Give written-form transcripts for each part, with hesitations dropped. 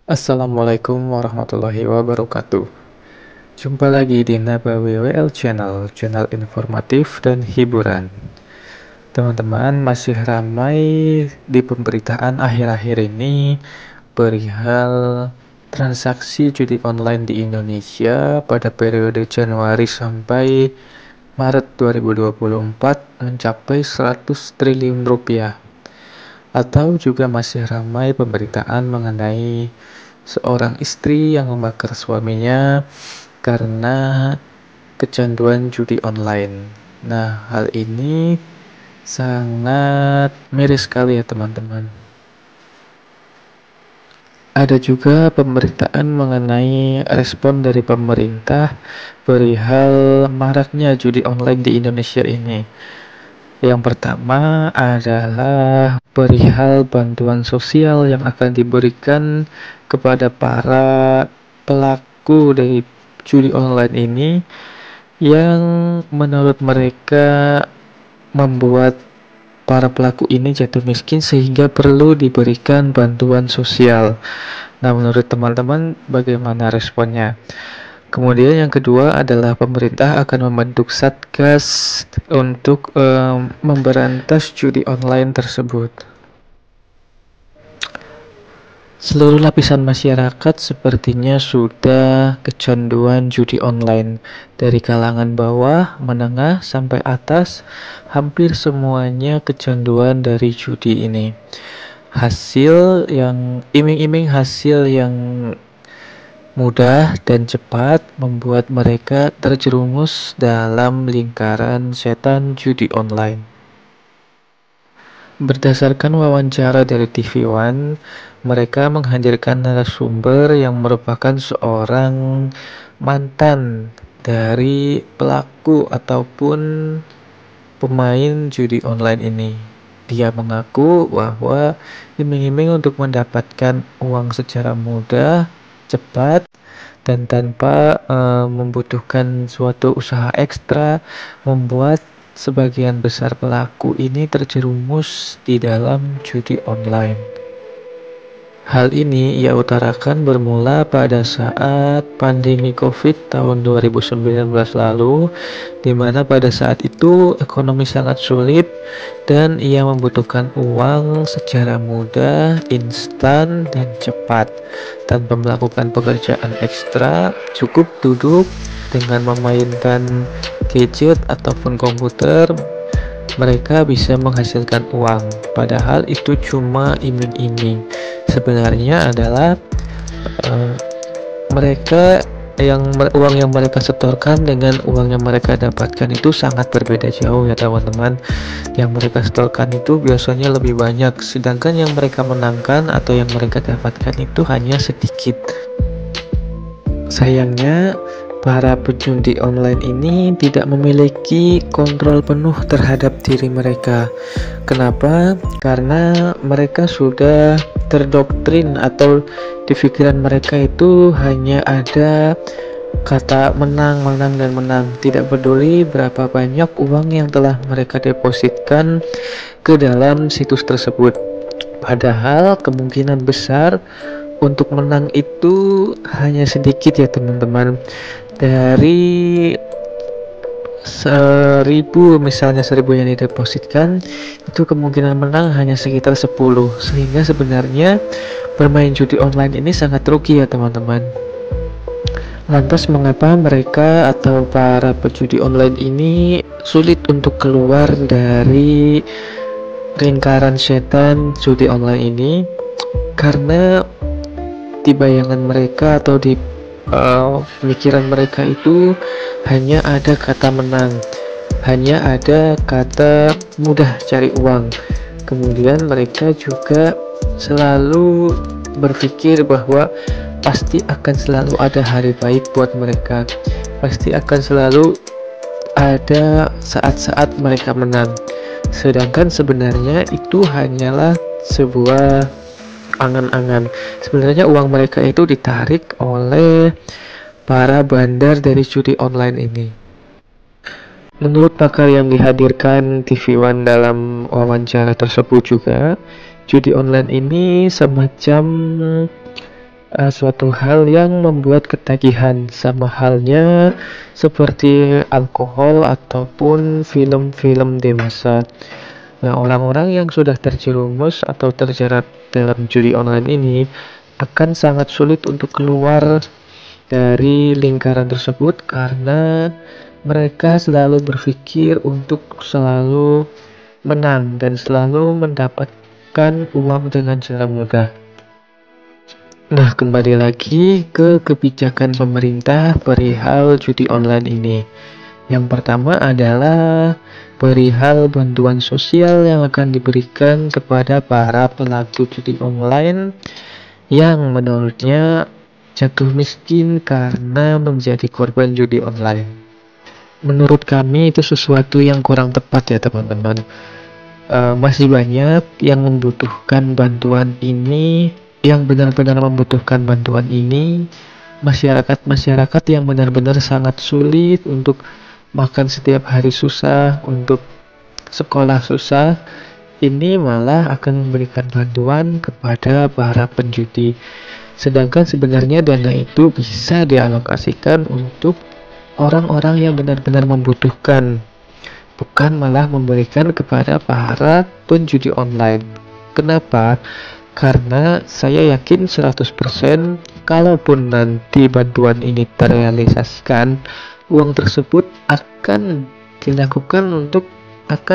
Assalamualaikum warahmatullahi wabarakatuh. Jumpa lagi di Nabawi WL Channel informatif dan hiburan. Teman-teman, masih ramai di pemberitaan akhir-akhir ini perihal transaksi judi online di Indonesia pada periode Januari sampai Maret 2024 mencapai 100 triliun rupiah. Atau juga masih ramai pemberitaan mengenai seorang istri yang membakar suaminya karena kecanduan judi online. Nah, hal ini sangat miris sekali ya teman-teman. Ada juga pemberitaan mengenai respon dari pemerintah perihal maraknya judi online di Indonesia ini. Yang pertama adalah perihal bantuan sosial yang akan diberikan kepada para pelaku dari judi online ini yang menurut mereka membuat para pelaku ini jatuh miskin sehingga perlu diberikan bantuan sosial. Nah, menurut teman-teman bagaimana responnya? Kemudian yang kedua adalah pemerintah akan membentuk satgas untuk memberantas judi online tersebut. Seluruh lapisan masyarakat sepertinya sudah kecanduan judi online. Dari kalangan bawah, menengah, sampai atas, hampir semuanya kecanduan dari judi ini. Iming-iming hasil yang mudah dan cepat membuat mereka terjerumus dalam lingkaran setan judi online. Berdasarkan wawancara dari TV One, mereka menghadirkan narasumber yang merupakan seorang mantan dari pelaku ataupun pemain judi online ini. Dia mengaku bahwa iming-iming untuk mendapatkan uang secara mudah, cepat, dan tanpa membutuhkan suatu usaha ekstra membuat sebagian besar pelaku ini terjerumus di dalam judi online. Hal ini ia utarakan bermula pada saat pandemi COVID tahun 2019 lalu, di mana pada saat itu ekonomi sangat sulit dan ia membutuhkan uang secara mudah, instan, dan cepat. Tanpa melakukan pekerjaan ekstra, cukup duduk dengan memainkan gadget ataupun komputer, mereka bisa menghasilkan uang. Padahal itu cuma iming-iming. Sebenarnya adalah uang yang mereka setorkan dengan uang yang mereka dapatkan itu sangat berbeda jauh ya teman-teman. Yang mereka setorkan itu biasanya lebih banyak, sedangkan yang mereka menangkan atau yang mereka dapatkan itu hanya sedikit. Sayangnya para pejudi online ini tidak memiliki kontrol penuh terhadap diri mereka. Kenapa? Karena mereka sudah terdoktrin atau di pikiran mereka itu hanya ada kata menang, menang, dan menang. Tidak peduli berapa banyak uang yang telah mereka depositkan ke dalam situs tersebut. Padahal kemungkinan besar untuk menang itu hanya sedikit ya teman-teman. Dari 1000 misalnya 1000 yang didepositkan, itu kemungkinan menang hanya sekitar 10. Sehingga sebenarnya bermain judi online ini sangat rugi ya teman-teman. Lantas mengapa mereka atau para pejudi online ini sulit untuk keluar dari lingkaran setan judi online ini? Karena di bayangan mereka atau di pemikiran mereka itu hanya ada kata menang, hanya ada kata mudah cari uang. Kemudian mereka juga selalu berpikir bahwa pasti akan selalu ada hari baik buat mereka, pasti akan selalu ada saat-saat mereka menang. Sedangkan sebenarnya itu hanyalah sebuah angan-angan. Sebenarnya uang mereka itu ditarik oleh para bandar dari judi online ini. Menurut pakar yang dihadirkan TV One dalam wawancara tersebut juga, judi online ini semacam suatu hal yang membuat ketagihan, sama halnya seperti alkohol ataupun film-film dewasa. Nah, orang-orang yang sudah terjerumus atau terjerat dalam judi online ini akan sangat sulit untuk keluar dari lingkaran tersebut karena mereka selalu berpikir untuk selalu menang dan selalu mendapatkan uang dengan cara mudah. Nah, kembali lagi ke kebijakan pemerintah perihal judi online ini. Yang pertama adalah perihal bantuan sosial yang akan diberikan kepada para pelaku judi online yang menurutnya jatuh miskin karena menjadi korban judi online. Menurut kami itu sesuatu yang kurang tepat ya teman-teman. Masih banyak yang membutuhkan bantuan ini, yang benar-benar membutuhkan bantuan ini, masyarakat yang benar-benar sangat sulit untuk makan setiap hari susah, untuk sekolah susah, ini malah akan memberikan bantuan kepada para penjudi. Sedangkan sebenarnya dana itu bisa dialokasikan untuk orang-orang yang benar-benar membutuhkan, bukan malah memberikan kepada para penjudi online. Kenapa? Karena saya yakin 100% kalaupun nanti bantuan ini terrealisasikan, uang tersebut akan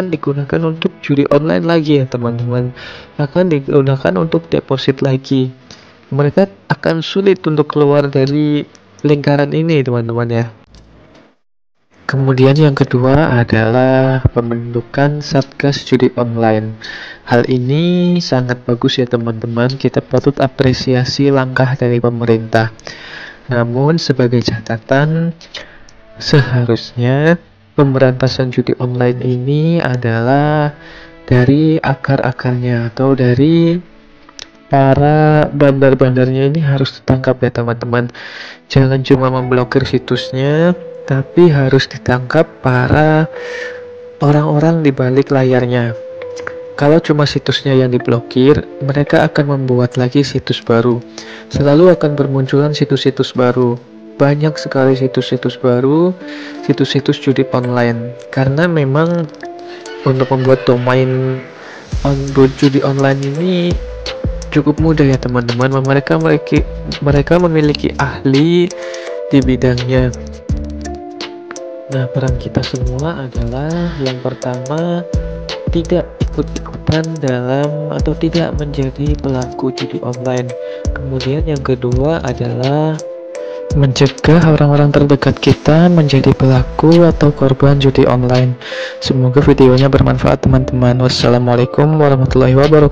digunakan untuk judi online lagi ya teman-teman, akan digunakan untuk deposit lagi. Mereka akan sulit untuk keluar dari lingkaran ini teman-teman ya. Kemudian yang kedua adalah pembentukan Satgas Judi Online. Hal ini sangat bagus ya teman-teman, kita patut apresiasi langkah dari pemerintah. Namun sebagai catatan, seharusnya pemberantasan judi online ini adalah dari akar-akarnya atau dari para bandar-bandarnya ini harus ditangkap ya teman-teman. Jangan cuma memblokir situsnya, tapi harus ditangkap para orang-orang di balik layarnya. Kalau cuma situsnya yang diblokir, mereka akan membuat lagi situs baru. Selalu akan bermunculan situs-situs baru. Banyak sekali situs-situs baru, situs-situs judi online. Karena memang untuk membuat domain judi online ini cukup mudah ya teman-teman. Mereka memiliki ahli di bidangnya. Nah, peran kita semua adalah yang pertama, tidak ikut-ikutan dalam atau tidak menjadi pelaku judi online. Kemudian yang kedua adalah mencegah orang-orang terdekat kita menjadi pelaku atau korban judi online. Semoga videonya bermanfaat teman-teman. Wassalamualaikum warahmatullahi wabarakatuh.